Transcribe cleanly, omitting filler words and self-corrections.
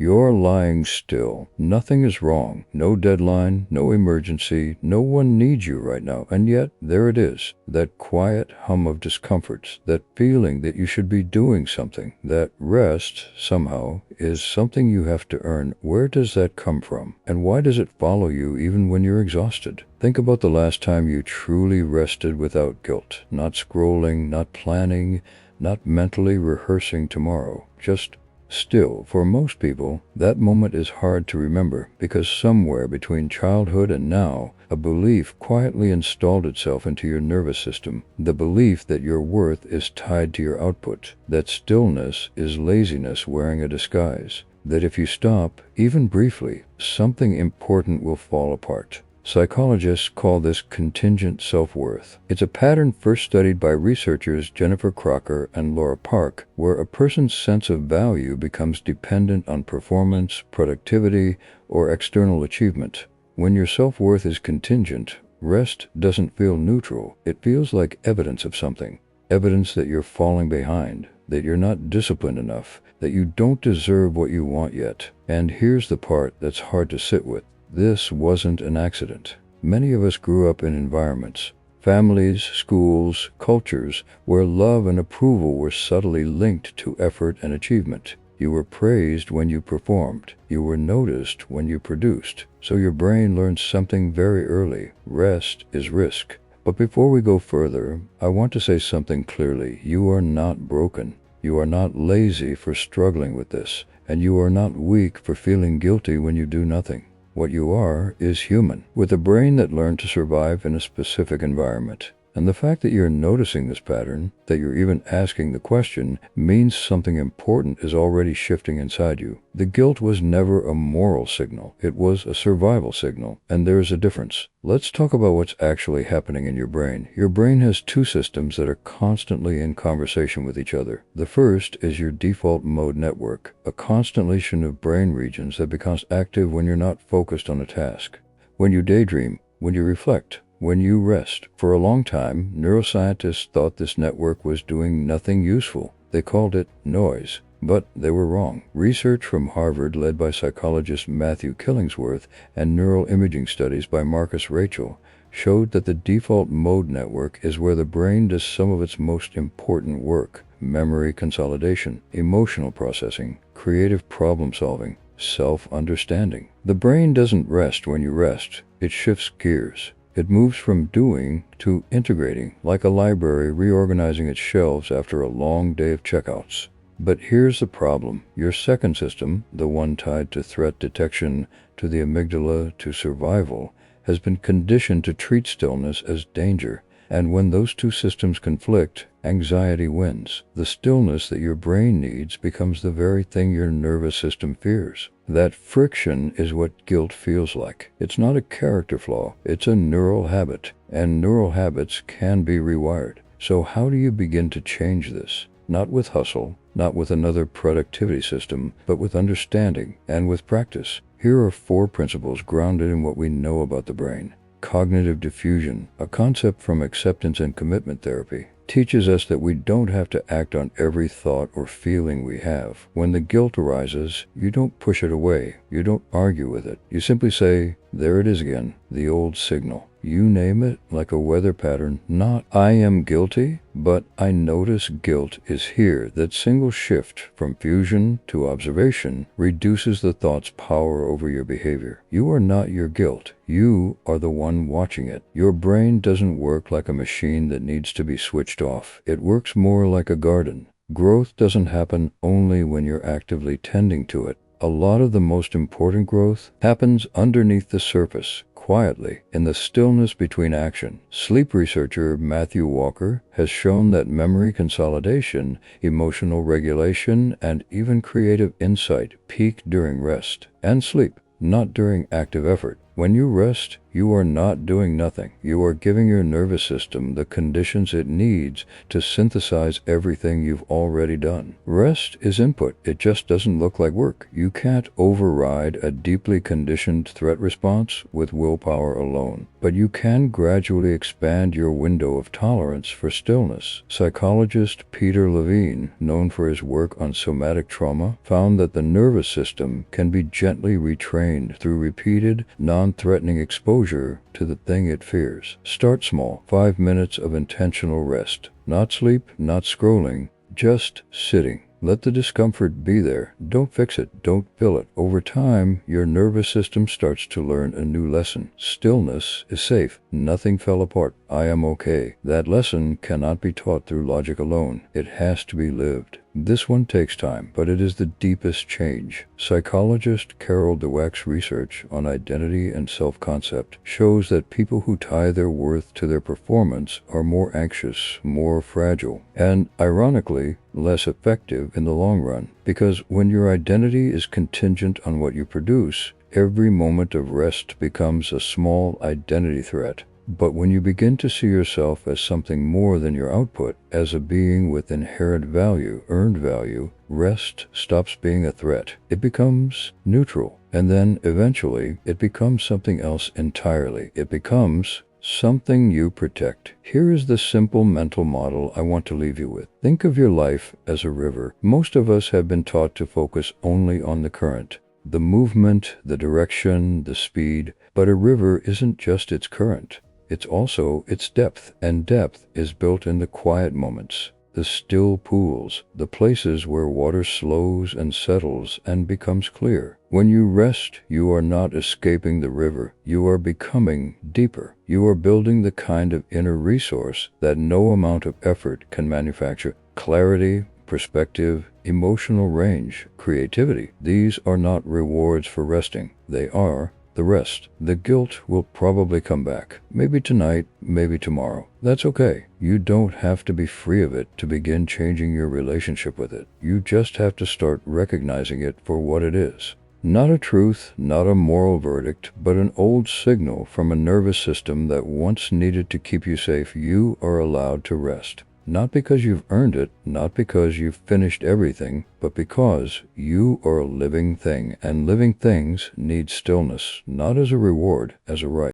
You're lying still. Nothing is wrong. No deadline, no emergency. No one needs you right now. And yet, there it is. That quiet hum of discomforts. That feeling that you should be doing something. That rest, somehow, is something you have to earn. Where does that come from? And why does it follow you even when you're exhausted? Think about the last time you truly rested without guilt. Not scrolling, not planning, not mentally rehearsing tomorrow. Just still, for most people, that moment is hard to remember because somewhere between childhood and now, a belief quietly installed itself into your nervous system. The belief that your worth is tied to your output, that stillness is laziness wearing a disguise, that if you stop, even briefly, something important will fall apart. Psychologists call this contingent self-worth. It's a pattern first studied by researchers Jennifer Crocker and Laura Park, where a person's sense of value becomes dependent on performance, productivity, or external achievement. When your self-worth is contingent, rest doesn't feel neutral. It feels like evidence of something. Evidence that you're falling behind, that you're not disciplined enough, that you don't deserve what you want yet. And here's the part that's hard to sit with. This wasn't an accident. Many of us grew up in environments, families, schools, cultures, where love and approval were subtly linked to effort and achievement. You were praised when you performed. You were noticed when you produced. So your brain learns something very early. Rest is risk. But before we go further, I want to say something clearly. You are not broken. You are not lazy for struggling with this. And you are not weak for feeling guilty when you do nothing. What you are is human, with a brain that learned to survive in a specific environment. And the fact that you're noticing this pattern, that you're even asking the question, means something important is already shifting inside you. The guilt was never a moral signal. It was a survival signal. And there's a difference. Let's talk about what's actually happening in your brain. Your brain has two systems that are constantly in conversation with each other. The first is your default mode network, a constellation of brain regions that becomes active when you're not focused on a task. When you daydream, when you reflect, when you rest. For a long time, neuroscientists thought this network was doing nothing useful. They called it noise. But they were wrong. Research from Harvard, led by psychologist Matthew Killingsworth, and neural imaging studies by Marcus Rachel, showed that the default mode network is where the brain does some of its most important work: memory consolidation, emotional processing, creative problem solving, self-understanding. The brain doesn't rest when you rest. It shifts gears. It moves from doing to integrating, like a library reorganizing its shelves after a long day of checkouts. But here's the problem. Your second system, the one tied to threat detection, to the amygdala, to survival, has been conditioned to treat stillness as danger. And when those two systems conflict, anxiety wins. The stillness that your brain needs becomes the very thing your nervous system fears. That friction is what guilt feels like. It's not a character flaw, it's a neural habit. And neural habits can be rewired. So how do you begin to change this? Not with hustle, not with another productivity system, but with understanding and with practice. Here are 4 principles grounded in what we know about the brain. Cognitive diffusion, a concept from acceptance and commitment therapy, teaches us that we don't have to act on every thought or feeling we have. When the guilt arises, you don't push it away. You don't argue with it. You simply say, there it is again, the old signal. You name it like a weather pattern, not I am guilty, but I notice guilt is here. That single shift from fusion to observation reduces the thought's power over your behavior. You are not your guilt. You are the one watching it. Your brain doesn't work like a machine that needs to be switched off. It works more like a garden. Growth doesn't happen only when you're actively tending to it. A lot of the most important growth happens underneath the surface, quietly, in the stillness between action. Sleep researcher Matthew Walker has shown that memory consolidation, emotional regulation, and even creative insight peak during rest and sleep, not during active effort. When you rest, You are not doing nothing. You are giving your nervous system the conditions it needs to synthesize everything you've already done. Rest is input. It just doesn't look like work. You can't override a deeply conditioned threat response with willpower alone, but you can gradually expand your window of tolerance for stillness. Psychologist Peter Levine, known for his work on somatic trauma, found that the nervous system can be gently retrained through repeated, non-threatening exposure to the thing it fears. Start small. 5 minutes of intentional rest. Not sleep, not scrolling, just sitting. Let the discomfort be there. Don't fix it. Don't fill it. Over time, your nervous system starts to learn a new lesson. Stillness is safe. Nothing fell apart. I am okay. That lesson cannot be taught through logic alone. It has to be lived. This one takes time, but it is the deepest change. Psychologist Carol Dweck's research on identity and self-concept shows that people who tie their worth to their performance are more anxious, more fragile, and, ironically, less effective in the long run. Because when your identity is contingent on what you produce, every moment of rest becomes a small identity threat. But when you begin to see yourself as something more than your output, as a being with inherent value, earned value, rest stops being a threat. It becomes neutral. And then, eventually, it becomes something else entirely. It becomes something you protect. Here is the simple mental model I want to leave you with. Think of your life as a river. Most of us have been taught to focus only on the current, the movement, the direction, the speed. But a river isn't just its current. It's also its depth, and depth is built in the quiet moments, the still pools, the places where water slows and settles and becomes clear. When you rest, you are not escaping the river. You are becoming deeper. You are building the kind of inner resource that no amount of effort can manufacture. Clarity, perspective, emotional range, creativity. These are not rewards for resting. They are the rest. The guilt will probably come back. Maybe tonight, maybe tomorrow. That's okay. You don't have to be free of it to begin changing your relationship with it. You just have to start recognizing it for what it is. Not a truth, not a moral verdict, but an old signal from a nervous system that once needed to keep you safe. You are allowed to rest. Not because you've earned it, not because you've finished everything, but because you are a living thing, and living things need stillness, not as a reward, as a right.